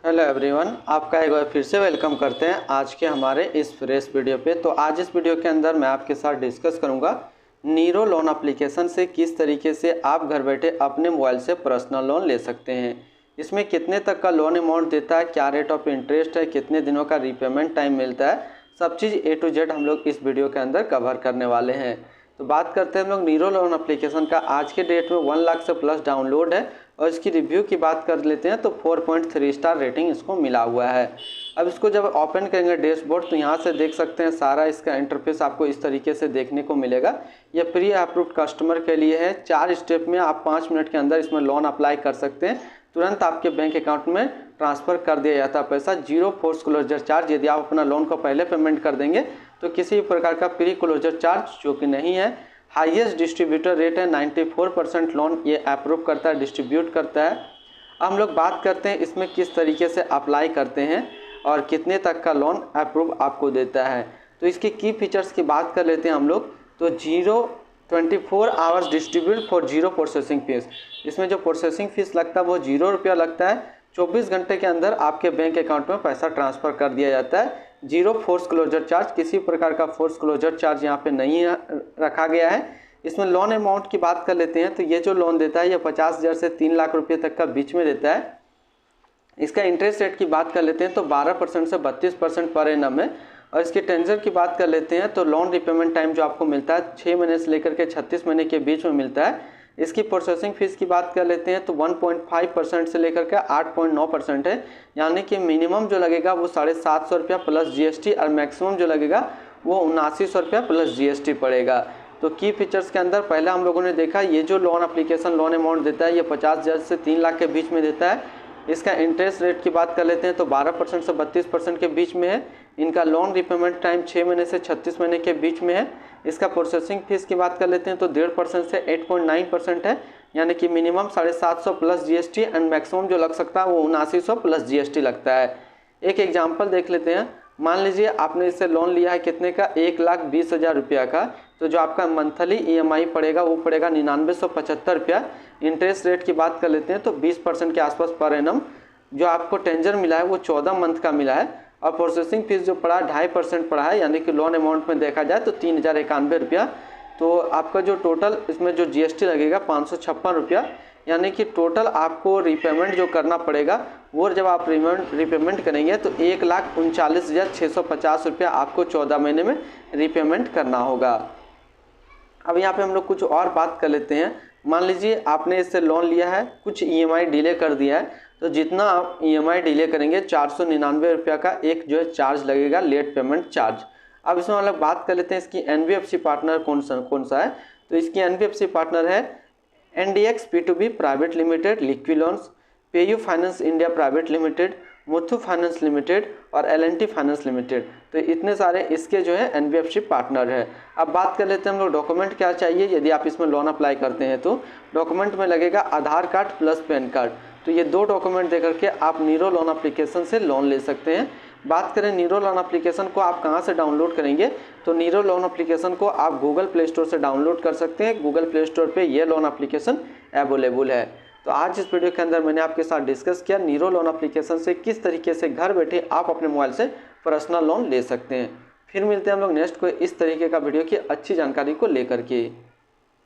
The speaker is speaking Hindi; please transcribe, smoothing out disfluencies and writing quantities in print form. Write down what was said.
हेलो एवरीवन, आपका एक बार फिर से वेलकम करते हैं आज के हमारे इस फ्रेश वीडियो पे। तो आज इस वीडियो के अंदर मैं आपके साथ डिस्कस करूंगा नीरो लोन एप्लीकेशन से किस तरीके से आप घर बैठे अपने मोबाइल से पर्सनल लोन ले सकते हैं। इसमें कितने तक का लोन अमाउंट देता है, क्या रेट ऑफ इंटरेस्ट है, कितने दिनों का रीपेमेंट टाइम मिलता है, सब चीज़ A to Z हम लोग इस वीडियो के अंदर कवर करने वाले हैं। तो बात करते हैं हम लोग नीरो लोन एप्लीकेशन का। आज के डेट में 1 लाख से प्लस डाउनलोड है और इसकी रिव्यू की बात कर लेते हैं तो 4.3 स्टार रेटिंग इसको मिला हुआ है। अब इसको जब ओपन करेंगे डैशबोर्ड तो यहाँ से देख सकते हैं सारा इसका इंटरफेस आपको इस तरीके से देखने को मिलेगा। ये प्री अप्रूव्ड कस्टमर के लिए है। 4 स्टेप में आप 5 मिनट के अंदर इसमें लोन अप्लाई कर सकते हैं। तुरंत आपके बैंक अकाउंट में ट्रांसफ़र कर दिया जाता है पैसा, जीरो फोर्स क्लोजर चार्ज। यदि आप अपना लोन को पहले पेमेंट कर देंगे तो किसी प्रकार का प्री क्लोजर चार्ज जो कि नहीं है। हाईएस्ट डिस्ट्रीब्यूटर रेट है 94% लोन ये अप्रूव करता है, डिस्ट्रीब्यूट करता है। अब हम लोग बात करते हैं इसमें किस तरीके से अप्लाई करते हैं और कितने तक का लोन अप्रूव आपको देता है। तो इसके की फीचर्स की बात कर लेते हैं हम लोग। तो 24 hours distribute for zero processing fees. इसमें जो प्रोसेसिंग फ़ीस लगता है वो 0 रुपया लगता है। 24 घंटे के अंदर आपके बैंक अकाउंट में पैसा ट्रांसफ़र कर दिया जाता है। जीरो फोर्स क्लोजर चार्ज, किसी प्रकार का फोर्स क्लोजर चार्ज यहाँ पे नहीं रखा गया है। इसमें लोन अमाउंट की बात कर लेते हैं तो ये जो लोन देता है ये 50,000 से 3 लाख रुपये तक का बीच में देता है। इसका इंटरेस्ट रेट की बात कर लेते हैं तो 12% से 32% पर एनम है। और इसके टेंजर की बात कर लेते हैं तो लोन रिपेमेंट टाइम जो आपको मिलता है 6 महीने से लेकर के 36 महीने के बीच में मिलता है। इसकी प्रोसेसिंग फ़ीस की बात कर लेते हैं तो 1.5% से लेकर के 8.9% है। यानी कि मिनिमम जो लगेगा वो 750 रुपया प्लस GST और मैक्सिमम जो लगेगा वो 7900 रुपया प्लस GST पड़ेगा। तो की फीचर्स के अंदर पहले हम लोगों ने देखा ये जो लोन एप्लीकेशन लोन अमाउंट देता है ये 50,000 से 3 लाख के बीच में देता है। इसका इंटरेस्ट रेट की बात कर लेते हैं तो 12% से 32% के बीच में है। इनका लोन रिपेमेंट टाइम 6 महीने से 36 महीने के बीच में है। इसका प्रोसेसिंग फीस की बात कर लेते हैं तो 1.5% से 8.9% है। यानी कि minimum 750 plus GST and maximum जो लग सकता है वो 7900 प्लस GST लगता है। एक एग्जाम्पल देख लेते हैं। मान लीजिए आपने इससे लोन लिया है कितने का, 1,20,000 रुपया का। तो जो आपका मंथली EMI पड़ेगा वो पड़ेगा 9975 रुपया। इंटरेस्ट रेट की बात कर लेते हैं तो 20% के आसपास पर एनम। जो आपको टेंजर मिला है वो 14 मंथ का मिला है। और प्रोसेसिंग फीस जो पड़ा 2.5% पड़ा है, यानी कि लोन अमाउंट में देखा जाए तो 3,091 रुपया। तो आपका जो टोटल इसमें जो GST लगेगा 556 रुपया। यानी कि टोटल आपको रीपेमेंट जो करना पड़ेगा वो जब आप रीपेमेंट करेंगे तो 1,39,650 रुपया आपको 14 महीने में रीपेमेंट करना होगा। अब यहाँ पे हम लोग कुछ और बात कर लेते हैं। मान लीजिए आपने इससे लोन लिया है, कुछ EMI डिले कर दिया है, तो जितना आप EMI डिले करेंगे 499 रुपया का एक जो है चार्ज लगेगा, लेट पेमेंट चार्ज। अब इसमें हम लोग बात कर लेते हैं इसकी NBFC पार्टनर कौन सा है। तो इसकी NBFC पार्टनर है NDX P2B private limited, liquid loans, PayU finance India private limited, Muthu finance limited और L&T फाइनेंस लिमिटेड। तो इतने सारे इसके जो है NBFC पार्टनर है। अब बात कर लेते हैं हम लोग डॉक्यूमेंट क्या चाहिए यदि आप इसमें लोन अप्लाई करते हैं। तो डॉक्यूमेंट में लगेगा आधार कार्ड प्लस पैन कार्ड। तो ये 2 डॉक्यूमेंट दे करके आप नीरो लोन एप्लीकेशन से लोन ले सकते हैं। बात करें नीरो लोन एप्लीकेशन को आप कहाँ से डाउनलोड करेंगे, तो नीरो लोन एप्लीकेशन को आप गूगल प्ले स्टोर से डाउनलोड कर सकते हैं। गूगल प्ले स्टोर पे ये लोन एप्लीकेशन अवेलेबल है। तो आज इस वीडियो के अंदर मैंने आपके साथ डिस्कस किया नीरो लोन एप्लीकेशन से किस तरीके से घर बैठे आप अपने मोबाइल से पर्सनल लोन ले सकते हैं। फिर मिलते हैं हम लोग नेक्स्ट कोई इस तरीके का वीडियो की अच्छी जानकारी को लेकर के।